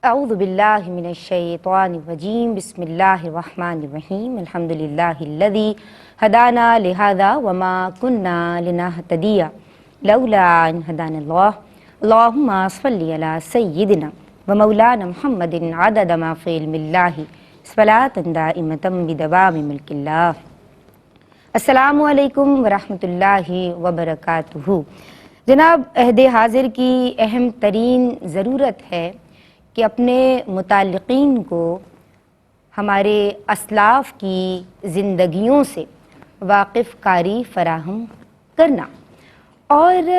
اعوذ باللہ من الشیطان الرجیم بسم اللہ الرحمن الرحیم الحمدللہ الذی ہدانا لہذا وما کنا لنہتدی لولا ان ہدانا اللہ اللہم صلی علی سیدنا ومولانا محمد عدد ما فی علم اللہ صلاۃ دائمۃ بدوام ملک اللہ۔ السلام علیکم ورحمۃ اللہ وبرکاتہ۔ جناب، عہد حاضر کی اہم ترین ضرورت ہے کہ اپنے متعلقین کو ہمارے اسلاف کی زندگیوں سے واقف کاری فراہم کرنا، اور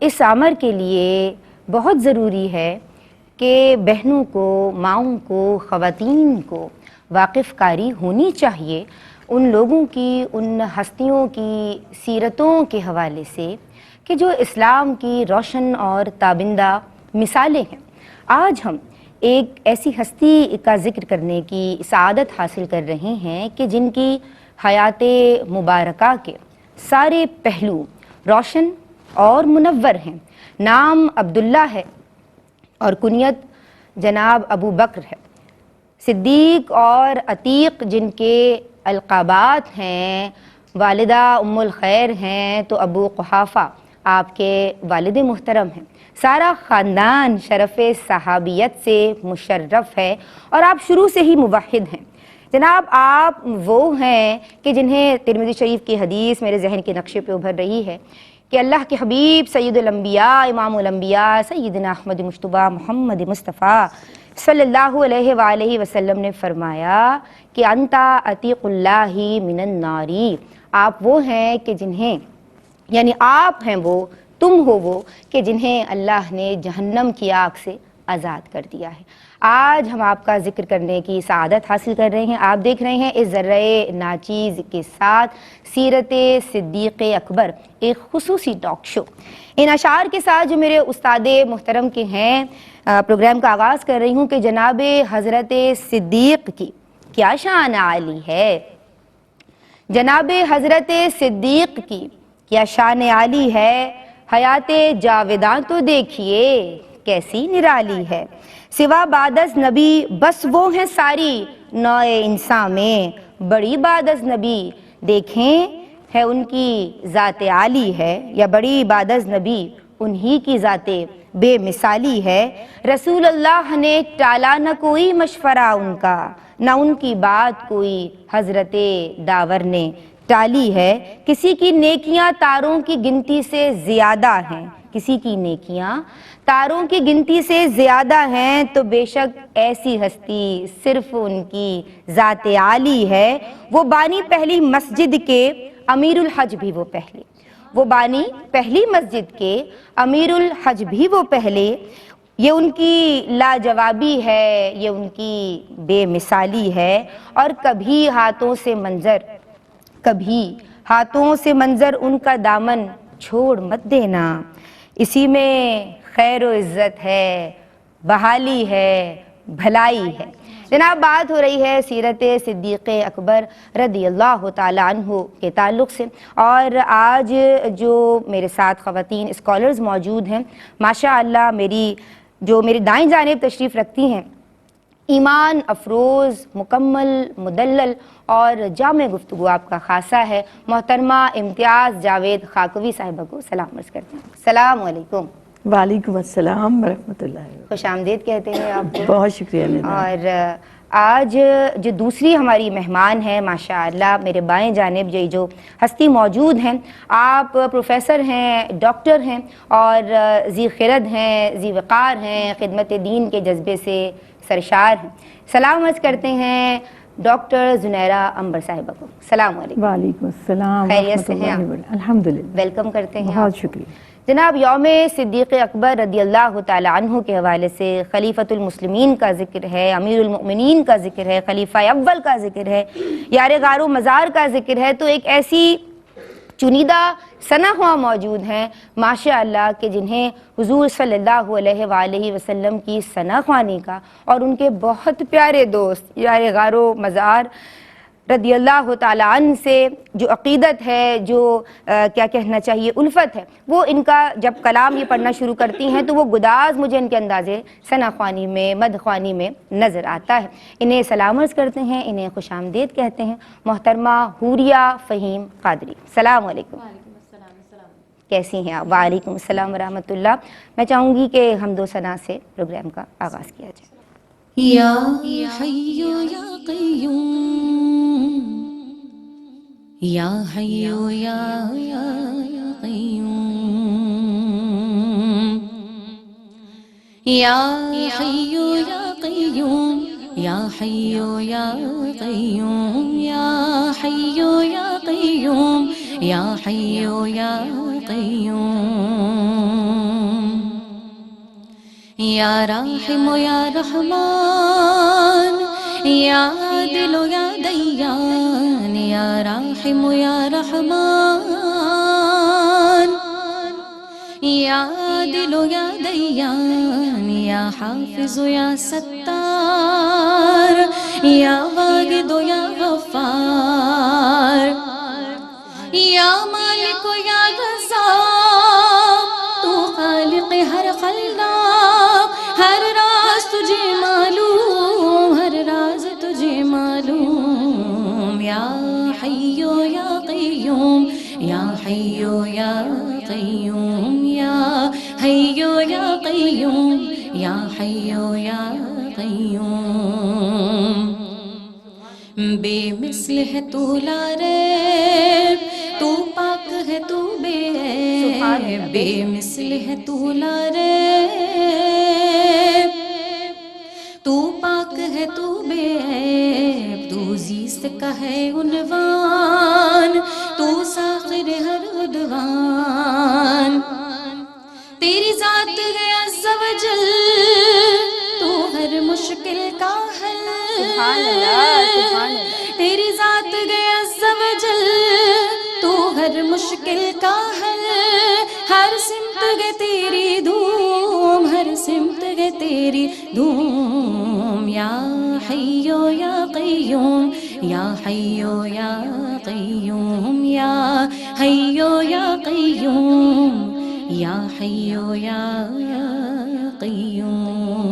اس امر کے لیے بہت ضروری ہے کہ بہنوں کو، ماؤں کو، خواتین کو واقف کاری ہونی چاہیے ان لوگوں کی، ان ہستیوں کی سیرتوں کے حوالے سے کہ جو اسلام کی روشن اور تابندہ مثالیں ہیں۔ آج ہم ایک ایسی ہستی کا ذکر کرنے کی سعادت حاصل کر رہے ہیں کہ جن کی حیات مبارکہ کے سارے پہلو روشن اور منور ہیں۔ نام عبداللہ ہے اور کنیت جناب ابو بکر ہے۔ صدیق اور عتیق جن کے القابات ہیں، والدہ ام الخیر ہیں تو ابو قحافہ آپ کے والد محترم ہیں۔ سارا خاندان شرف صحابیت سے مشرف ہے اور آپ شروع سے ہی موحد ہیں۔ جناب، آپ وہ ہیں کہ جنہیں ترمذی شریف کی حدیث میرے ذہن کے نقشے پہ ابھر رہی ہے کہ اللہ کے حبیب سید الانبیاء امام الانبیاء سیدنا احمد مجتبیٰ محمد مصطفیٰ صلی اللہ علیہ وآلہ وسلم نے فرمایا کہ انتا عتیق اللہ من النار۔ آپ وہ ہیں کہ جنہیں، یعنی آپ ہیں وہ، تم ہو وہ کہ جنہیں اللہ نے جہنم کی آگ سے آزاد کر دیا ہے۔ آج ہم آپ کا ذکر کرنے کی سعادت حاصل کر رہے ہیں۔ آپ دیکھ رہے ہیں اس ذرائع ناچیز کے ساتھ سیرت صدیق اکبر، ایک خصوصی ٹاک شو۔ ان اشعار کے ساتھ جو میرے استاد محترم کے ہیں، پروگرام کا آغاز کر رہی ہوں کہ جناب حضرت صدیق کی کیا شان عالی ہے، جناب حضرت صدیق کی کیا شان عالی ہے، حیات جاویداں تو دیکھیے کیسی نرالی ہے، سوا بعد از نبی بس وہ ہیں ساری نوع انسان میں، بڑی بعد از نبی دیکھیں ہے ان کی ذات عالی ہے، یا بڑی بعد از نبی انہی کی ذات بے مثالی ہے۔ رسول اللہ نے ٹالا نہ کوئی مشورہ ان کا، نہ ان کی بات کوئی حضرت داور نے ٹالی ہے۔ کسی کی نیکیاں تاروں کی گنتی سے زیادہ ہیں، کسی کی نیکیاں تاروں کی گنتی سے زیادہ ہیں، تو بے شک ایسی ہستی صرف ان کی ذات عالی ہے۔ وہ بانی پہلی مسجد کے امیر الحج بھی وہ پہلے، وہ بانی پہلی مسجد کے امیر الحج بھی وہ پہلے۔ یہ ان کی لاجوابی ہے، یہ ان کی بے مثالی ہے، اور کبھی ہاتھوں سے منظر ان کا دامن چھوڑ مت دینا، اسی میں خیر و عزت ہے، بحالی ہے، بھلائی ہے۔ جناب، بات ہو رہی ہے سیرت صدیق اکبر رضی اللہ تعالیٰ عنہ کے تعلق سے، اور آج جو میرے ساتھ خواتین اسکالرز موجود ہیں، ماشاءاللہ میری دائیں جانب تشریف رکھتی ہیں، ایمان افروز، مکمل، مدلل اور جامع گفتگو آپ کا خاصہ ہے، محترمہ امتیاز جاوید خاکوی صاحبہ کو سلام عرض کرتے ہیں۔ السلام علیکم۔ وعلیکم السلام ورحمۃ اللہ۔ خوش آمدید کہتے ہیں آپ کو۔ بہت شکریہ ندا۔ اور آج جو دوسری ہماری مہمان ہیں، ماشاءاللہ میرے بائیں جانب یہ جو ہستی موجود ہیں، آپ پروفیسر ہیں، ڈاکٹر ہیں، اور ذی خرد ہیں، ذی وقار ہیں، خدمت دین کے جذبے سے سرشار ہیں۔ سلام عرض کرتے ہیں ڈاکٹر زنیرہ عنبر صاحبہ کو۔ السلام علیکم۔ وعلیکم السلام خیریت سے ہیں ورحمۃ اللہ۔ الحمدللہ، ویلکم کرتے ہیں۔ بہت شکریہ۔ جناب، یوم صدیق اکبر رضی اللہ تعالیٰ عنہ کے حوالے سے خلیفۃ المسلمین کا ذکر ہے، امیر المؤمنین کا ذکر ہے، خلیفہ اول کا ذکر ہے، یار غار و مزار کا ذکر ہے، تو ایک ایسی چنیدہ ثناء موجود ہیں ماشاءاللہ کہ جنہیں حضور صلی اللہ علیہ وآلہ وسلم کی ثناء خوانی کا اور ان کے بہت پیارے دوست یار غار و مزار رضی اللہ تعالیٰ عنہ سے جو عقیدت ہے، جو کیا کہنا چاہیے الفت ہے، وہ ان کا جب کلام یہ پڑھنا شروع کرتی ہیں تو وہ گداز مجھے ان کے اندازے ثنا خوانی میں، مدح خوانی میں نظر آتا ہے۔ انہیں سلام عرض کرتے ہیں، انہیں خوش آمدید کہتے ہیں، محترمہ حوریہ فہیم قادری۔ السلام علیکم۔ کیسی ہیں آپ؟ وعلیکم السلام ورحمۃ اللہ۔ میں چاہوں گی کہ حمد و ثنا سے پروگرام کا آغاز کیا جائے۔ یا حی یا قیوم، یا حی یا قیوم، یا حی یا قیوم، یا حی یا قیوم، یا حی یا قیوم، یا حی یا قیوم، یا راحم یا رحمان، یا عادل یا دیان، یا راحم یا رحمان، یا عادل یا دیان، یا حافظ یا ستار، یا واحد یا غفار، یا مالک یا رزاق، تو خالق ہر خلاق، ہر راز تجھے معلوم، ہر راز تجھے معلوم، یا حی یا قیوم، یا حی یا قیوم، یا حی یا قیوم، یا حی یا قیوم، بے مثل ہے تو لا ریب، تو پاک ہے تو بے عیب، بے مثل ہے تو لا ریب، تو پاک ہے تو بے عیب، تو زیست کا ہے عنوان، تو ساخر ہر عدوان، تیری ذات ہے عز و جل، تو ہر مشکل کا حل، سبحان اللہ، سبحان اللہ۔ تیری ذات ہے عز و جل، تو ہر مشکل کا حل، ہر سمت گے تیری دھوم، ہر سمت گے تیری دھوم، یا حی یا قیوم، یا حی یا قیوم، یا حی یا قیوم، یا حی یا قیوم۔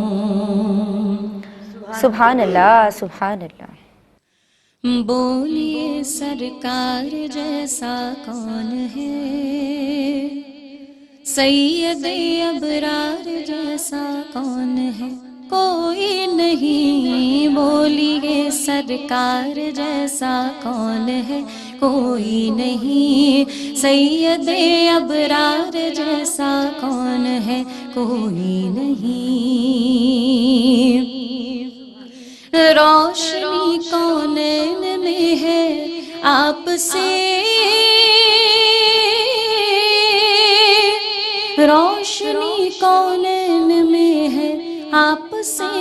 سبحان اللہ، سبحان اللہ۔ بولیے سرکار جیسا کون ہے، سید ابرار جیسا کون ہے، کوئی نہیں، بولیے سرکار جیسا کون ہے، کوئی نہیں، سید ابرار جیسا کون ہے، کوئی نہیں، روشنی کونین میں ہے آپ سے، روشنی کونین میں ہے آپ سے،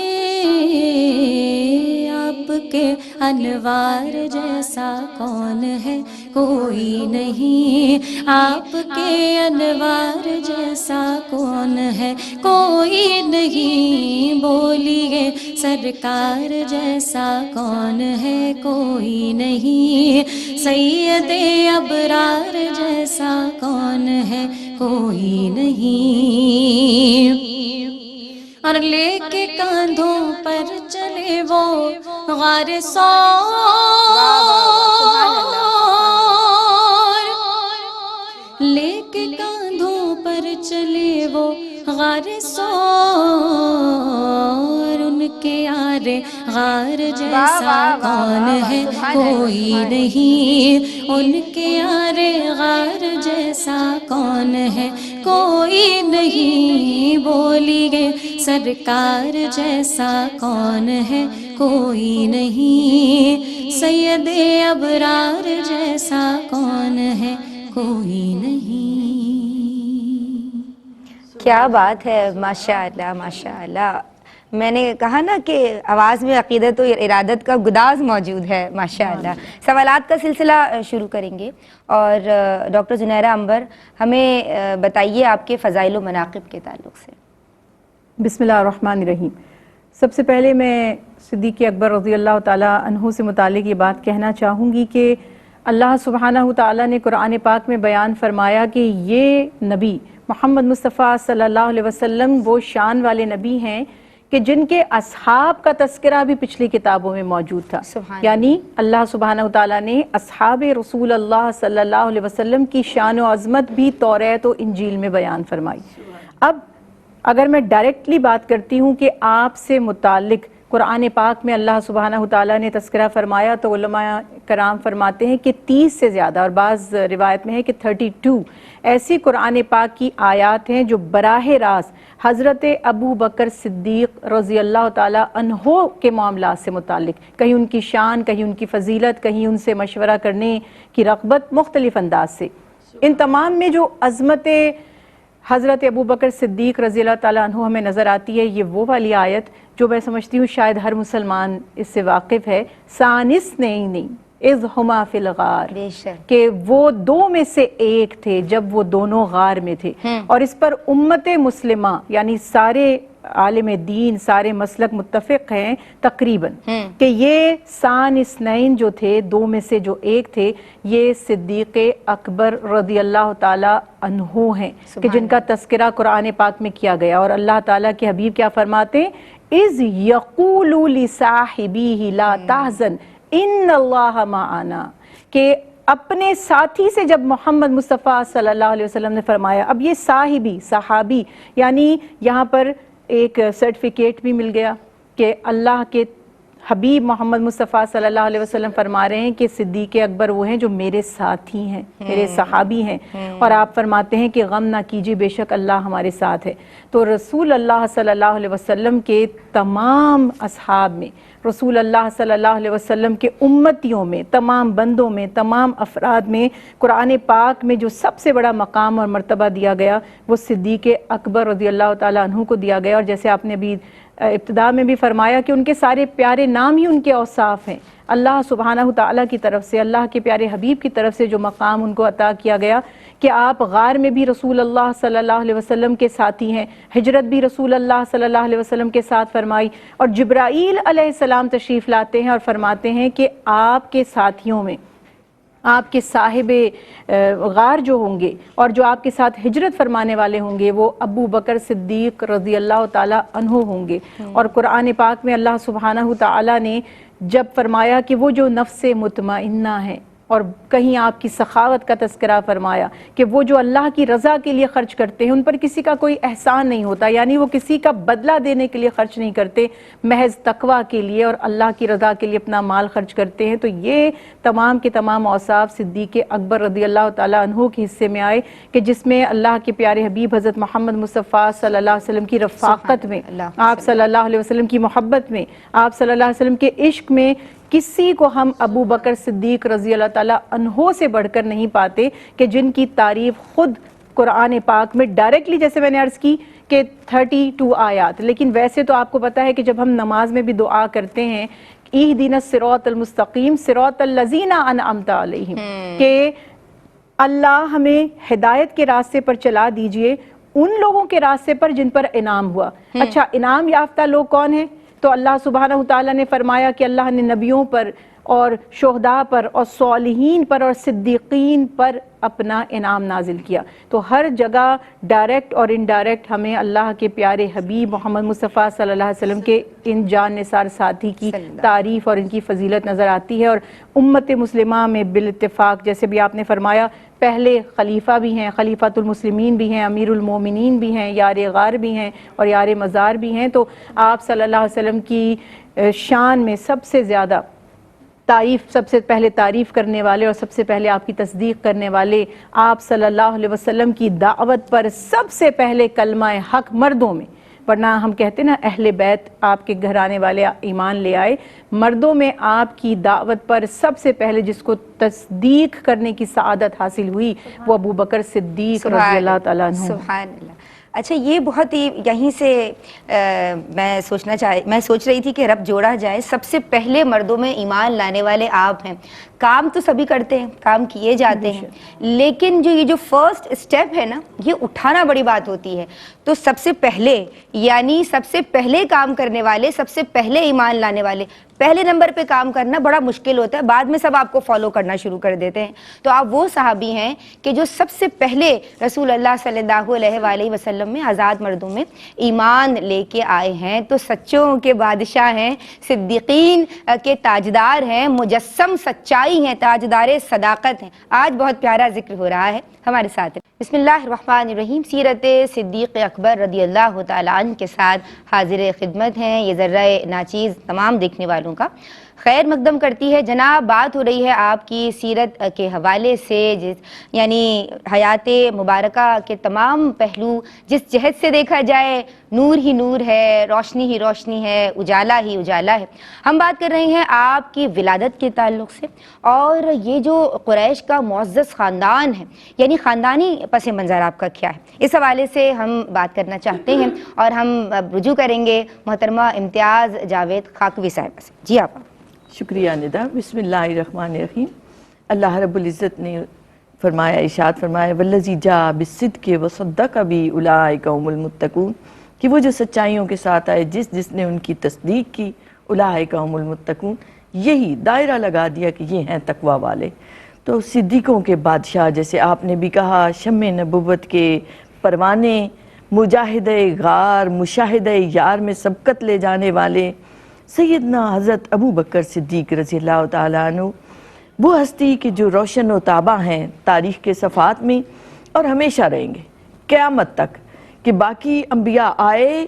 آپ کے انوار جیسا کون ہے، کوئی نہیں، آپ کے انوار جیسا کون ہے، کوئی نہیں، بولیے سرکار جیسا کون ہے، کوئی نہیں، سید ابرار جیسا کون ہے، کوئی نہیں، اور لے کے کاندھوں پر چلے وہ غار ثور، لے کے کاندھوں پر چلے وہ غار ثور، ان کے یار غار جیسا کون ہے، کوئی نہیں، ان کے یار غار جیسا کون ہے، کوئی نہیں، بولیے سرکار جیسا کون ہے، کوئی نہیں، سید ابرار جیسا کون ہے، کوئی نہیں۔ کیا بات ہے، ماشاء اللہ، ماشاء اللہ۔ میں نے کہا نا کہ آواز میں عقیدت و ارادت کا گداز موجود ہے، ماشاء اللہ۔ سوالات کا سلسلہ شروع کریں گے، اور ڈاکٹر زنیرہ عنبر ہمیں بتائیے آپ کے فضائل و مناقب کے تعلق سے۔ بسم اللہ الرحمن الرحیم۔ سب سے پہلے میں صدیق اکبر رضی اللہ تعالیٰ عنہ سے متعلق یہ بات کہنا چاہوں گی کہ اللہ سبحانہ تعالیٰ نے قرآن پاک میں بیان فرمایا کہ یہ نبی محمد مصطفیٰ صلی اللہ علیہ وسلم وہ شان والے نبی ہیں کہ جن کے اصحاب کا تذکرہ بھی پچھلی کتابوں میں موجود تھا. یعنی اللہ سبحانہ تعالیٰ نے اصحاب رسول اللہ صلی اللہ علیہ وسلم کی شان و عظمت بھی توریت و انجیل میں بیان فرمائی. اب اگر میں ڈائریکٹلی بات کرتی ہوں کہ آپ سے متعلق قرآن پاک میں اللہ سبحانہ تعالیٰ نے تذکرہ فرمایا تو علماء کرام فرماتے ہیں کہ 30 سے زیادہ اور بعض روایت میں ہے کہ 32 ایسی قرآن پاک کی آیات ہیں جو براہ راست حضرت ابو بکر صدیق رضی اللہ تعالیٰ عنہ کے معاملات سے متعلق، کہیں ان کی شان، کہیں ان کی فضیلت، کہیں ان سے مشورہ کرنے کی رغبت مختلف انداز سے. ان تمام میں جو عظمت حضرت ابو بکر صدیق رضی اللہ تعالیٰ عنہ ہمیں نظر آتی ہے، یہ وہ والی آیت جو میں سمجھتی ہوں شاید ہر مسلمان اس سے واقف ہے، ثانِی اثنین اذ ہما فی الغار، کہ وہ دو میں سے ایک تھے جب وہ دونوں غار میں تھے. اور اس پر امت مسلمہ یعنی سارے عالم دین، سارے مسلک متفق ہیں تقریباً کہ یہ ثانِی اثنین جو تھے، دو میں سے جو ایک تھے، یہ صدیق اکبر رضی اللہ تعالیٰ عنہ ہیں کہ جن کا تذکرہ قرآن پاک میں کیا گیا. اور اللہ تعالیٰ کے حبیب کیا فرماتے ہیں؟ اذ یقول لصاحبہ لا تحزن ان اللہ معنا، کہ اپنے ساتھی سے جب محمد مصطفیٰ صلی اللہ علیہ وسلم نے فرمایا. اب یہ صحابی یعنی یہاں پر ایک سرٹیفکیٹ بھی مل گیا کہ اللہ کے حبیب محمد مصطفیٰ صلی اللہ علیہ وسلم فرما رہے ہیں کہ صدیق اکبر وہ ہیں جو میرے ساتھی ہیں، میرے صحابی ہیں. اور آپ فرماتے ہیں کہ غم نہ کیجیے، بے شک اللہ ہمارے ساتھ ہے. تو رسول اللہ صلی اللہ علیہ وسلم کے تمام اصحاب میں، رسول اللہ صلی اللہ علیہ وسلم کے امتیوں میں، تمام بندوں میں، تمام افراد میں قرآن پاک میں جو سب سے بڑا مقام اور مرتبہ دیا گیا وہ صدیق اکبر رضی اللہ تعالیٰ عنہ کو دیا گیا. اور جیسے آپ نے بھی ابتدا میں بھی فرمایا کہ ان کے سارے پیارے نام ہی ان کے اوصاف ہیں. اللہ سبحانہ تعالیٰ کی طرف سے، اللہ کے پیارے حبیب کی طرف سے جو مقام ان کو عطا کیا گیا کہ آپ غار میں بھی رسول اللہ صلی اللہ علیہ وسلم کے ساتھی ہیں، ہجرت بھی رسول اللہ صلی اللہ علیہ وسلم کے ساتھ فرمائی. اور جبرائیل علیہ السلام تشریف لاتے ہیں اور فرماتے ہیں کہ آپ کے ساتھیوں میں آپ کے صاحب غار جو ہوں گے اور جو آپ کے ساتھ ہجرت فرمانے والے ہوں گے وہ ابو بکر صدیق رضی اللہ تعالیٰ عنہ ہوں گے. اور قرآن پاک میں اللہ سبحانہ تعالیٰ نے جب فرمایا کہ وہ جو نفس مطمئنہ ہے، اور کہیں آپ کی سخاوت کا تذکرہ فرمایا کہ وہ جو اللہ کی رضا کے لیے خرچ کرتے ہیں ان پر کسی کا کوئی احسان نہیں ہوتا، یعنی وہ کسی کا بدلہ دینے کے لیے خرچ نہیں کرتے، محض تقویٰ کے لیے اور اللہ کی رضا کے لیے اپنا مال خرچ کرتے ہیں. تو یہ تمام کے تمام اوصاف صدیق اکبر رضی اللہ تعالیٰ عنہ کے حصے میں آئے کہ جس میں اللہ کے پیارے حبیب حضرت محمد مصطفیٰ صلی اللہ علیہ وسلم کی رفاقت میں، آپ صلی اللہ علیہ وسلم کی محبت میں، آپ صلی اللہ علیہ وسلم کے عشق میں کسی کو ہم ابو بکر صدیق رضی اللہ تعالیٰ عنہ سے بڑھ کر نہیں پاتے کہ جن کی تعریف خود قرآن پاک میں ڈائریکٹلی، جیسے میں نے عرض کی کہ 32 آیات، لیکن ویسے تو آپ کو پتہ ہے کہ جب ہم نماز میں بھی دعا کرتے ہیں اہدنا الصراط المستقیم صراط الذین انعمت علیہم، کہ اللہ ہمیں ہدایت کے راستے پر چلا دیجئے، ان لوگوں کے راستے پر جن پر انعام ہوا. اچھا، انعام یافتہ لوگ کون ہیں؟ تو اللہ سبحانہ تعالیٰ نے فرمایا کہ اللہ نے نبیوں پر اور شہداء پر اور صالحین پر اور صدیقین پر اپنا انعام نازل کیا. تو ہر جگہ ڈائریکٹ اور انڈائریکٹ ہمیں اللہ کے پیارے حبیب محمد مصطفیٰ صلی اللہ علیہ وسلم کے ان جان نثار ساتھی کی تعریف اور ان کی فضیلت نظر آتی ہے. اور امت مسلمہ میں بالاتفاق جیسے بھی آپ نے فرمایا پہلے خلیفہ بھی ہیں، خلیفۃ المسلمین بھی ہیں، امیر المومنین بھی ہیں، یار غار بھی ہیں اور یار مزار بھی ہیں. تو آپ صلی اللہ علیہ وسلم کی شان میں سب سے زیادہ سب سے پہلے تعریف کرنے والے اور سب سے پہلے آپ کی تصدیق کرنے والے، آپ صلی اللہ علیہ وسلم کی دعوت پر سب سے پہلے کلمہ حق مردوں میں، ورنہ ہم کہتے ہیں نا اہل بیت آپ کے گھرانے والے ایمان لے آئے، مردوں میں آپ کی دعوت پر سب سے پہلے جس کو تصدیق کرنے کی سعادت حاصل ہوئی وہ ابو بکر صدیق رضی اللہ تعالیٰ عنہ. سبحان اللہ. اچھا یہ بہت ہی یہیں سے میں سوچ رہی تھی کہ رب جوڑا جائے. سب سے پہلے مردوں میں ایمان لانے والے آپ ہیں. کام تو سبھی کرتے ہیں, کام کیے جاتے ہیں, لیکن یہ جو فرسٹ اسٹیپ ہے نا, یہ اٹھانا بڑی بات ہوتی ہے. تو سب سے پہلے, یعنی سب سے پہلے کام کرنے والے, سب سے پہلے ایمان لانے والے, پہلے نمبر پہ کام کرنا بڑا مشکل ہوتا ہے. بعد میں سب آپ کو فالو کرنا شروع کر دیتے ہیں. تو آپ وہ صحابی ہیں کہ جو سب سے پہلے رسول اللہ صلی اللہ علیہ وآلہ وسلم میں آزاد مردوں میں ایمان لے کے آئے ہیں. تو سچوں کے بادشاہ ہیں, صدیقین کے تاجدار ہیں, مجسم سچائی ہیں, تاجدار صداقت ہیں. آج بہت پیارا ذکر ہو رہا ہے ہمارے ساتھ. بسم اللہ الرحمن الرحیم. سیرت صدیق اکبر رضی اللہ تعالیٰ عنہ کے ساتھ حاضر خدمت ہیں. یہ ذرہ ناچیز تمام دیکھنے والوں کا خیر مقدم کرتی ہے. جناب بات ہو رہی ہے آپ کی سیرت کے حوالے سے, یعنی حیات مبارکہ کے تمام پہلو جس جہت سے دیکھا جائے نور ہی نور ہے, روشنی ہی روشنی ہے, اجالا ہی اجالا ہے. ہم بات کر رہے ہیں آپ کی ولادت کے تعلق سے, اور یہ جو قریش کا معزز خاندان ہے, یعنی خاندانی پس منظر آپ کا کیا ہے, اس حوالے سے ہم بات کرنا چاہتے ہیں. اور ہم رجوع کریں گے محترمہ امتیاز جاوید خاکوی صاحبہ سے. جی آپ. شکریہ ندا. بسم اللہ الرحمن الرحیم. اللہ رب العزت نے فرمایا, ارشاد فرمایا, والذی جاء بالصدق وصدق بہ اولئک هم المتقون, کہ وہ جو سچائیوں کے ساتھ آئے, جس نے ان کی تصدیق کی, اولئک هم المتقون, یہی دائرہ لگا دیا کہ یہ ہیں تقوی والے. تو صدیقوں کے بادشاہ, جیسے آپ نے بھی کہا, شمع نبوت کے پروانے, مجاہد غار, مشاہد یار میں سبقت لے جانے والے سیدنا حضرت ابو بکر صدیق رضی اللہ تعالیٰ عنہ, وہ ہستی کہ جو روشن و تابع ہیں تاریخ کے صفحات میں اور ہمیشہ رہیں گے قیامت تک. کہ باقی انبیاء آئے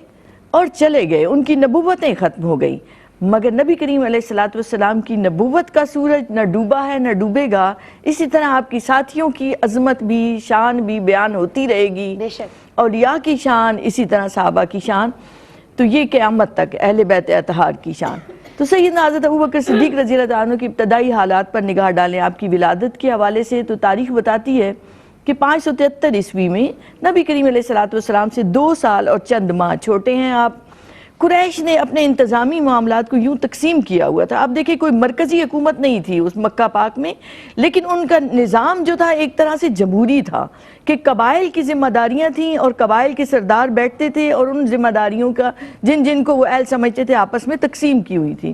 اور چلے گئے, ان کی نبوتیں ختم ہو گئی, مگر نبی کریم علیہ السلام کی نبوت کا سورج نہ ڈوبا ہے نہ ڈوبے گا. اسی طرح آپ کی ساتھیوں کی عظمت بھی, شان بھی بیان ہوتی رہے گی, اولیاء کی شان, اسی طرح صحابہ کی شان, تو یہ قیامت تک اہل بیت اطہار کی شان. تو سیدنا حضرت ابوبکر صدیق رضی اللہ عنہ کی ابتدائی حالات پر نگاہ ڈالیں آپ کی ولادت کے حوالے سے, تو تاریخ بتاتی ہے کہ 573 عیسوی میں نبی کریم علیہ السلام سے 2 سال اور چند ماہ چھوٹے ہیں آپ. قریش نے اپنے انتظامی معاملات کو یوں تقسیم کیا ہوا تھا. آپ دیکھیں کوئی مرکزی حکومت نہیں تھی اس مکہ پاک میں, لیکن ان کا نظام جو تھا ایک طرح سے جمہوری تھا, کہ قبائل کی ذمہ داریاں تھیں اور قبائل کے سردار بیٹھتے تھے اور ان ذمہ داریوں کا جن کو وہ اہل سمجھتے تھے آپس میں تقسیم کی ہوئی تھی.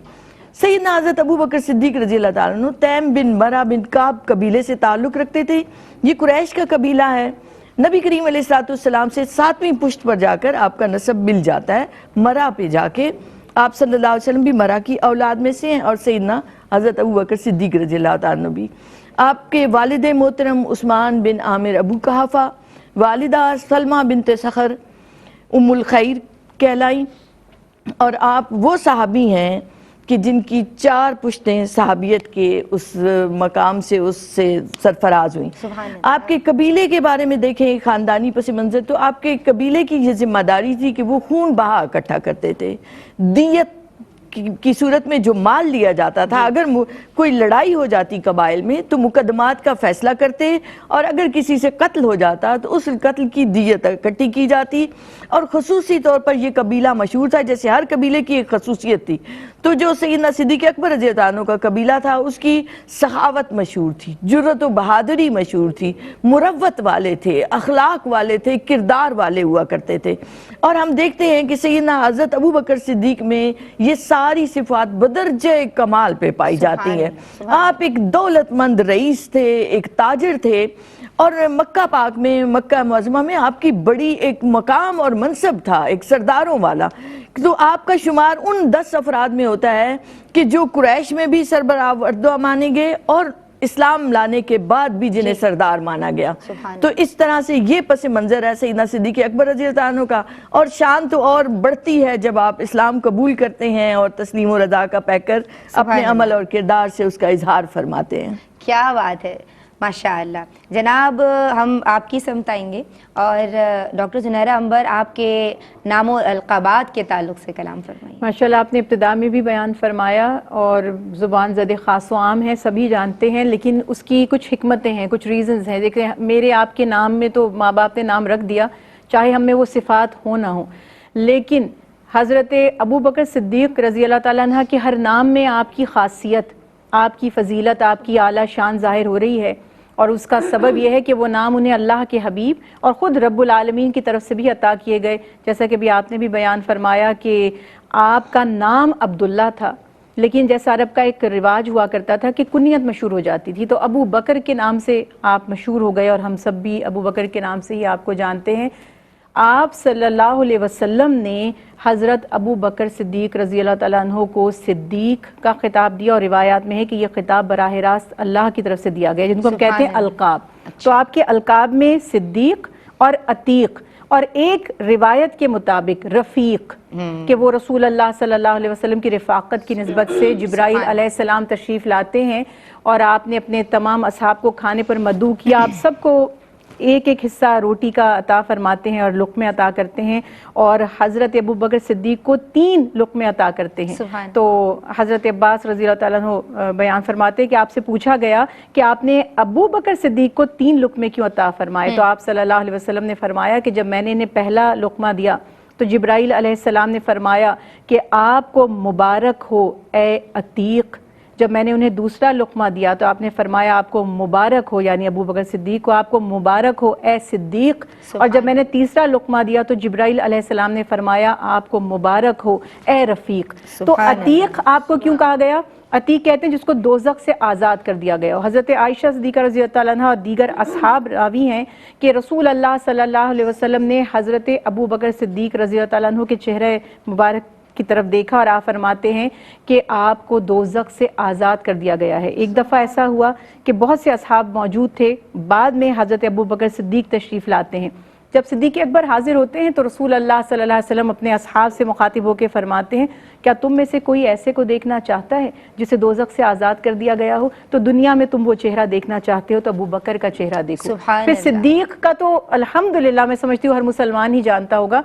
سیدنا حضرت ابوبکر صدیق رضی اللہ تعالیٰ عنہ تیم بن مرہ بن کعب قبیلے سے تعلق رکھتے تھے. یہ قریش کا قبیلہ ہے. نبی کریم علیہ السلام سے 7ویں پشت پر جا کر آپ کا نسب مل جاتا ہے. مرہ پہ جا کے آپ صلی اللہ علیہ وسلم بھی مرہ کی اولاد میں سے ہیں, اور سیدنا حضرت ابوبکر صدیق رضی اللہ تعالیٰ عنہ بھی. آپ کے والد محترم عثمان بن عامر ابو قحافہ, والدہ سلمہ بنت صخر ام الخیر کہلائیں, اور آپ وہ صحابی ہیں کہ جن کی 4 پشتیں صحابیت کے اس مقام سے اس سے سرفراز ہوئیں. آپ کے قبیلے کے بارے میں دیکھیں, خاندانی پس منظر, تو آپ کے قبیلے کی یہ ذمہ داری تھی کہ وہ خون بہا اکٹھا کرتے تھے. دیت کی صورت میں جو مال لیا جاتا تھا, اگر کوئی لڑائی ہو جاتی قبائل میں تو مقدمات کا فیصلہ کرتے, اور اگر کسی سے قتل ہو جاتا تو اس قتل کی دیت اکٹھی کی جاتی. اور خصوصی طور پر یہ قبیلہ مشہور تھا, جیسے ہر قبیلے کی ایک خصوصیت تھی. تو جو سیدنا صدیق اکبر رضی اللہ عنہ کا قبیلہ تھا, اس کی سخاوت مشہور تھی, جرأت و بہادری مشہور تھی, مروت والے تھے, اخلاق والے تھے, کردار والے ہوا کرتے تھے. اور ہم دیکھتے ہیں کہ سیدنا حضرت ابوبکر صدیق میں یہ ساری صفات بدرجہ کمال پہ پائی جاتی ہیں. آپ ایک دولت مند رئیس تھے, ایک تاجر تھے, اور مکہ پاک میں, مکہ معظمہ میں آپ کی بڑی ایک مقام اور منصب تھا, ایک سرداروں والا. تو آپ کا شمار ان 10 افراد میں ہوتا ہے کہ جو قریش میں بھی سربراہ وردوا مانے گئے, اور اسلام لانے کے بعد بھی جنہیں سردار مانا گیا. تو اس طرح سے یہ پس منظر ہے سیدنا صدیق اکبر رضی اللہ عنہ کا. اور شان تو اور بڑھتی ہے جب آپ اسلام قبول کرتے ہیں اور تسلیم و رضا کا پیکر اپنے عمل اور کردار سے اس کا اظہار فرماتے ہیں. کیا بات ہے, ماشاءاللہ. جناب ہم آپ کی سمت آئیں گے, اور ڈاکٹر زنیرہ عنبر آپ کے نام و القابات کے تعلق سے کلام فرمائیں. ماشاءاللہ آپ نے ابتدا میں بھی بیان فرمایا, اور زبان زد خاص و عام ہے, سبھی جانتے ہیں, لیکن اس کی کچھ حکمتیں ہیں, کچھ ریزنز ہیں. دیکھیں میرے آپ کے نام میں تو ماں باپ نے نام رکھ دیا, چاہے ہم میں وہ صفات ہو نہ ہو. لیکن حضرت ابو بکر صدیق رضی اللہ تعالیٰ عنہ کے ہر نام میں آپ کی خاصیت، آپ کی فضیلت، آپ کی اعلیٰ شان ظاہر ہو رہی ہے، اور اس کا سبب یہ ہے کہ وہ نام انہیں اللہ کے حبیب اور خود رب العالمین کی طرف سے بھی عطا کیے گئے. جیسا کہ بھی آپ نے بھی بیان فرمایا کہ آپ کا نام عبداللہ تھا، لیکن جیسا عرب کا ایک رواج ہوا کرتا تھا کہ کنیت مشہور ہو جاتی تھی، تو ابو بکر کے نام سے آپ مشہور ہو گئے، اور ہم سب بھی ابو بکر کے نام سے ہی آپ کو جانتے ہیں. آپ صلی اللہ علیہ وسلم نے حضرت ابو بکر صدیق رضی اللہ تعالیٰ عنہ کو صدیق کا خطاب دیا، اور روایات میں ہے کہ یہ خطاب براہ راست اللہ کی طرف سے دیا گیا، جن کو ہم کہتے ہیں القاب. تو آپ کے القاب میں صدیق اور عتیق، اور ایک روایت کے مطابق رفیق، کہ وہ رسول اللہ صلی اللہ علیہ وسلم کی رفاقت کی نسبت سے جبرائیل علیہ السلام تشریف لاتے ہیں، اور آپ نے اپنے تمام اصحاب کو کھانے پر مدعو کیا، آپ سب کو ایک ایک حصہ روٹی کا عطا فرماتے ہیں اور لقمے عطا کرتے ہیں، اور حضرت ابو بکر صدیق کو 3 لقمے عطا کرتے ہیں. تو حضرت عباس رضی اللہ تعالیٰ عنہ بیان فرماتے ہیں کہ آپ سے پوچھا گیا کہ آپ نے ابو بکر صدیق کو 3 لقمے کیوں عطا فرمائے؟ تو آپ صلی اللہ علیہ وسلم نے فرمایا کہ جب میں نے انہیں پہلا لقمہ دیا تو جبرائیل علیہ السلام نے فرمایا کہ آپ کو مبارک ہو اے عتیق. جب میں نے انہیں دوسرا لقمہ دیا تو آپ نے فرمایا آپ کو مبارک ہو، یعنی ابو بکر صدیق کو آپ کو مبارک ہو اے صدیق. اور جب میں نے تیسرا لقمہ دیا تو جبرائیل علیہ السلام نے فرمایا آپ کو مبارک ہو اے رفیق. تو عتیق آپ کو کیوں کہا گیا؟ عتیق کہتے ہیں جس کو دوزخ سے آزاد کر دیا گیا. حضرت عائشہ صدیقہ رضی اللہ عنہ اور دیگر اصحاب راوی ہیں کہ رسول اللہ صلی اللہ علیہ وسلم نے حضرت ابو بکر صدیق رضی اللہ عنہ کے چہرے مبارک کی طرف دیکھا، اور آپ فرماتے ہیں کہ آپ کو دوزخ سے آزاد کر دیا گیا ہے. ایک دفعہ ایسا ہوا کہ بہت سے اصحاب موجود تھے، بعد میں حضرت ابو بکر صدیق تشریف لاتے ہیں. جب صدیق اکبر حاضر ہوتے ہیں تو رسول اللہ صلی اللہ علیہ وسلم اپنے اصحاب سے مخاطب ہو کے فرماتے ہیں کیا تم میں سے کوئی ایسے کو دیکھنا چاہتا ہے جسے دوزخ سے آزاد کر دیا گیا ہو؟ تو دنیا میں تم وہ چہرہ دیکھنا چاہتے ہو تو ابو بکر کا چہرہ دیکھو. پھر صدیق کا تو الحمدللہ میں سمجھتی ہوں ہر مسلمان ہی جانتا ہوگا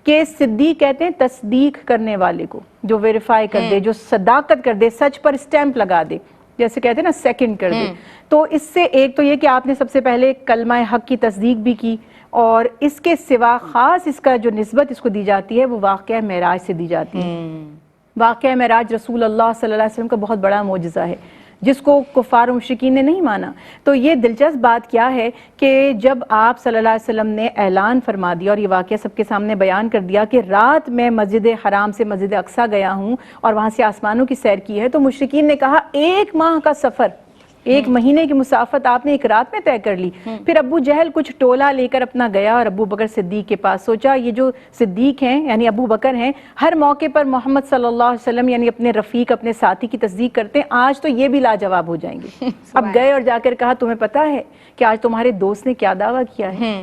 کہ صدیق کہتے ہیں تصدیق کرنے والے کو، جو ویریفائی کر دے، جو صداقت کر دے، سچ پر اسٹیمپ لگا دے، جیسے کہتے ہیں نا سیکنڈ کر دے. تو اس سے ایک تو یہ کہ آپ نے سب سے پہلے کلمہ حق کی تصدیق بھی کی، اور اس کے سوا خاص اس کا جو نسبت اس کو دی جاتی ہے وہ واقعہ معراج سے دی جاتی ہے. واقعہ معراج رسول اللہ صلی اللہ علیہ وسلم کا بہت بڑا معجزہ ہے جس کو کفار و مشرکین نے نہیں مانا. تو یہ دلچسپ بات کیا ہے کہ جب آپ صلی اللہ علیہ وسلم نے اعلان فرما دیا اور یہ واقعہ سب کے سامنے بیان کر دیا کہ رات میں مسجد حرام سے مسجد اقصیٰ گیا ہوں اور وہاں سے آسمانوں کی سیر کی ہے، تو مشرکین نے کہا 1 ماہ کا سفر، 1 مہینے کی مسافت آپ نے 1 رات میں طے کر لی. پھر ابو جہل کچھ ٹولہ لے کر اپنا گیا اور ابو بکر صدیق کے پاس. سوچا یہ جو صدیق ہیں یعنی ابو بکر ہیں ہر موقع پر محمد صلی اللہ علیہ وسلم یعنی اپنے رفیق اپنے ساتھی کی تصدیق کرتے ہیں، آج تو یہ بھی لاجواب ہو جائیں گے. اب گئے اور جا کر کہا تمہیں پتا ہے کہ آج تمہارے دوست نے کیا دعویٰ کیا ہے؟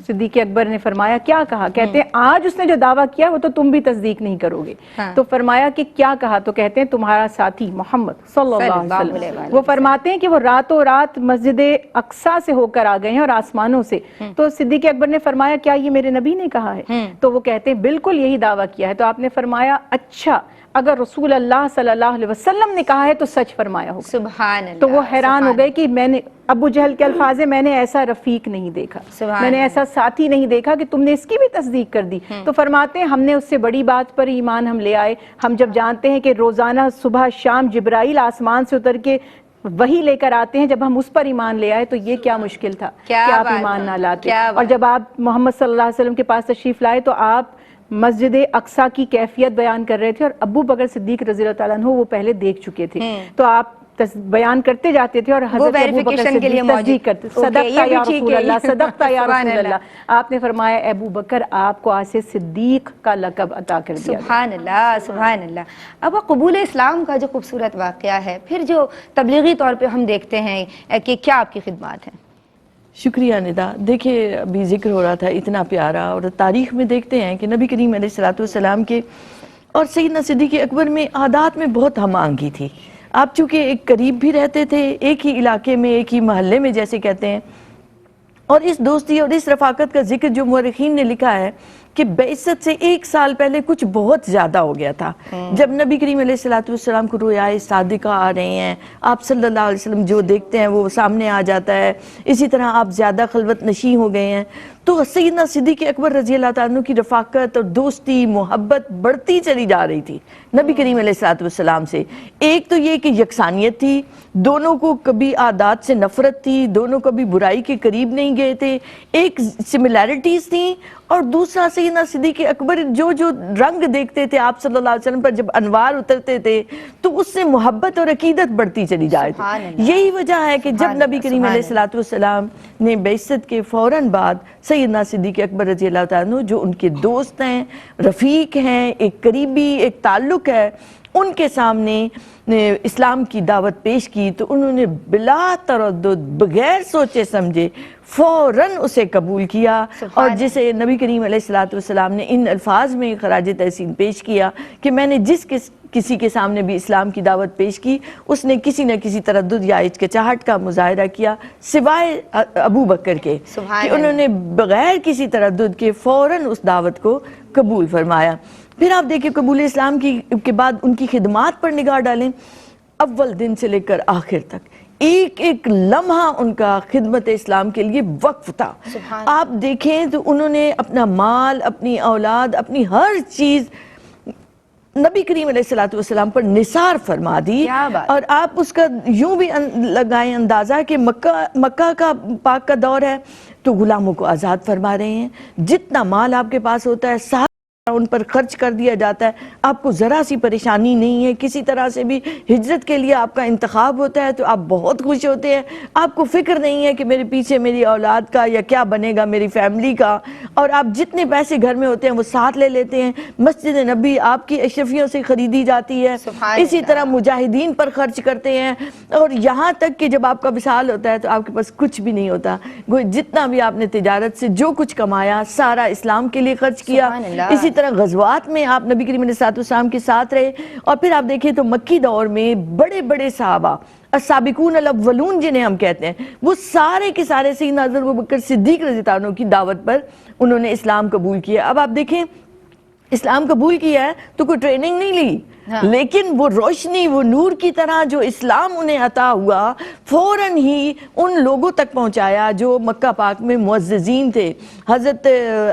صدیق اکبر نے فرمایا کیا کہا؟ کہتے ہیں آج اس نے جو دعویٰ کیا وہ تو تم بھی تصدیق نہیں کرو گے. تو فرمایا کہ کیا کہا؟ تو کہتے ہیں تمہارا ساتھی محمد صلی اللہ علیہ وسلم. وہ فرماتے ہیں کہ وہ راتوں رات مسجد اقصیٰ سے ہو کر آ گئے ہیں اور آسمانوں سے. تو صدیق اکبر نے فرمایا کیا یہ میرے نبی نے کہا ہے؟ تو وہ کہتے ہیں بالکل یہی دعویٰ کیا ہے. تو آپ نے فرمایا اچھا اگر رسول اللہ صلی اللہ علیہ وسلم نے کہا ہے تو سچ فرمایا ہوگا. سبحان اللہ. تو وہ حیران ہو گئے کہ میں نے، ابو جہل کے الفاظ ہیں، میں نے ایسا رفیق نہیں دیکھا، میں نے ایسا ساتھی نہیں دیکھا کہ تم نے اس کی بھی تصدیق کر دی. تو فرماتے ہیں ہم نے اس سے بڑی بات پر ایمان ہم لے آئے. ہم جب جانتے ہیں کہ روزانہ صبح شام جبرائیل آسمان سے اتر کے وہی لے کر آتے ہیں، جب ہم اس پر ایمان لے آئے تو یہ کیا مشکل تھا کہ آپ ایمان نہ لاتے. اور جب آپ محمد صلی اللہ علیہ وسلم کے پاس تشریف لائے تو آپ مسجد اقصیٰ کی کیفیت بیان کر رہے تھے، اور ابو بکر صدیق رضی اللہ تعالیٰ عنہ وہ پہلے دیکھ چکے تھے. تو آپ بیان کرتے جاتے تھے اور حضرت ابو بکر صدیق تصدیق کرتے، صدقتا یا رسول اللہ، صدقتا یا رسول اللہ. آپ نے فرمایا ابو بکر آپ کو آج سے صدیق کا لقب عطا کر دیا. سبحان اللہ سبحان اللہ. اب قبول اسلام کا جو خوبصورت واقعہ ہے، پھر جو تبلیغی طور پہ ہم دیکھتے ہیں کہ کیا آپ کی خدمات ہیں؟ شکریہ ندا. دیکھیں ابھی ذکر ہو رہا تھا اتنا پیارا، اور تاریخ میں دیکھتے ہیں کہ نبی کریم علیہ الصلوۃ والسلام کے اور سیدنا صدیق اکبر میں عادات میں بہت ہم آہنگی تھی. آپ چونکہ ایک قریب بھی رہتے تھے، ایک ہی علاقے میں، ایک ہی محلے میں جیسے کہتے ہیں، اور اس دوستی اور اس رفاقت کا ذکر جو مورخین نے لکھا ہے کہ بعثت سے 1 سال پہلے کچھ بہت زیادہ ہو گیا تھا. جب نبی کریم علیہ الصلوۃ والسلام کو رویائے صادقہ آ رہے ہیں، آپ صلی اللہ علیہ وسلم جو دیکھتے ہیں وہ سامنے آ جاتا ہے، اسی طرح آپ زیادہ خلوت نشیں ہو گئے ہیں. تو سیدنا صدیق اکبر رضی اللہ تعالیٰ عنہ کی رفاقت اور دوستی محبت بڑھتی چلی جا رہی تھی نبی کریم علیہ السلام سے. ایک تو یہ کہ یکسانیت تھی، دونوں کو کبھی عادات سے نفرت تھی، دونوں کبھی برائی کے قریب نہیں گئے تھے، ایک سملیرٹیز تھیں. اور دوسرا سیدنا صدیق اکبر جو رنگ دیکھتے تھے آپ صلی اللہ علیہ وسلم پر جب انوار اترتے تھے تو اس سے محبت اور عقیدت بڑھتی چلی جائے تھی. یہی وجہ ہے کہ جب نبی کریم علیہ السلام نے بعثت کے فوراً بعد سیدنا صدیق اکبر رضی اللہ تعالیٰ عنہ جو ان کے دوست ہیں، رفیق ہیں، ایک قریبی ایک تعلق ہے، ان کے سامنے اسلام کی دعوت پیش کی تو انہوں نے بلا تردد بغیر سوچے سمجھے فوراً اسے قبول کیا. اور جسے نبی کریم علیہ السلام نے ان الفاظ میں خراج تحسین پیش کیا کہ میں نے کسی کے سامنے بھی اسلام کی دعوت پیش کی، اس نے کسی نہ کسی تردد یا ہچکچاہٹ کا مظاہرہ کیا سوائے ابو بکر کے، کہ انہوں نے بغیر کسی تردد کے فوراً اس دعوت کو قبول فرمایا. پھر آپ دیکھیں قبول اسلام کے بعد ان کی خدمات پر نگاہ ڈالیں. اول دن سے لے کر آخر تک ایک ایک لمحہ ان کا خدمت اسلام کے لیے وقف تھا. آپ دیکھیں تو انہوں نے اپنا مال، اپنی اولاد، اپنی ہر چیز نبی کریم علیہ السلام پر نثار فرما دی. اور آپ اس کا یوں بھی لگائیں اندازہ کہ مکہ کا پاک کا دور ہے تو غلاموں کو آزاد فرما رہے ہیں. جتنا مال آپ کے پاس ہوتا ہے سارا ان پر خرچ کر دیا جاتا ہے. آپ کو ذرا سی پریشانی نہیں ہے، کسی طرح سے بھی ہجرت کے لیے آپ کا انتخاب ہوتا ہے تو آپ بہت خوش ہوتے ہیں. آپ کو فکر نہیں ہے کہ میرے پیچھے میری اولاد کا یا کیا بنے گا میری فیملی کا. اور آپ جتنے پیسے گھر میں ہوتے ہیں وہ ساتھ لے لیتے ہیں. مسجد نبی آپ کی اشرفیوں سے خریدی جاتی ہے، اسی طرح مجاہدین پر خرچ کرتے ہیں. اور یہاں تک کہ جب آپ کا وصال ہوتا ہے تو آپ کے پاس کچھ بھی نہیں ہوتا. جتنا بھی آپ نے تجارت سے جو کچھ کمایا سارا اسلام کے لیے خرچ کیا. اسی طرح غزوات میں آپ نبی کریم علیہ السلام کے ساتھ رہے. اور پھر آپ دیکھیں تو مکی دور میں بڑے بڑے صحابہ السابقون الاولون جنہیں ہم کہتے ہیں وہ سارے کے سارے سیدنا حضرت ابوبکر صدیق رضی اللہ عنہ کی دعوت پر انہوں نے اسلام قبول کیا. اب آپ دیکھیں اسلام قبول کیا ہے تو کوئی ٹریننگ نہیں لی، لیکن وہ روشنی وہ نور کی طرح جو اسلام انہیں عطا ہوا فوراً ہی ان لوگوں تک پہنچایا جو مکہ پاک میں معززین تھے. حضرت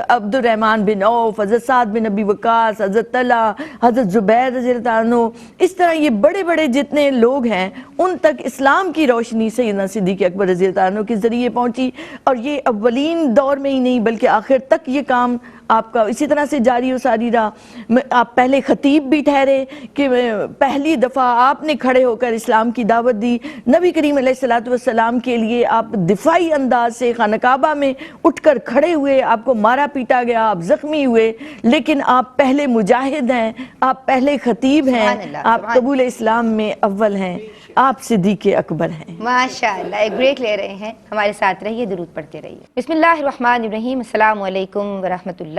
عبد الرحمن بن عوف، حضرت سعد بن ابی وقاص، حضرت طلحہ، حضرت زبیر رضی اللہ عنہ، اس طرح یہ بڑے بڑے جتنے لوگ ہیں ان تک اسلام کی روشنی سیدنا صدیق اکبر رضی اللہ عنہ کے ذریعے پہنچی. اور یہ اولین دور میں ہی نہیں بلکہ آخر تک یہ کام آپ کا اسی طرح سے جاری و ساری رہا. آپ پہلے خطیب بھی ٹھہرے کہ پہلی دفعہ آپ نے کھڑے ہو کر اسلام کی دعوت دی. نبی کریم علیہ السلام کے لیے آپ دفاعی انداز سے خانہ کعبہ میں اٹھ کر کھڑے ہوئے، آپ کو مارا پیٹا گیا، آپ زخمی ہوئے، لیکن آپ پہلے مجاہد ہیں، آپ پہلے خطیب ہیں، آپ قبول اسلام میں اول ہیں، آپ صدیق اکبر ہیں. ماشاءاللہ. ایک بریک لے رہے ہیں، ہمارے ساتھ رہیے، درود پڑھتے رہیے. بسم اللہ الرحمن الرحیم. السلام علیکم ورحمۃ اللہ.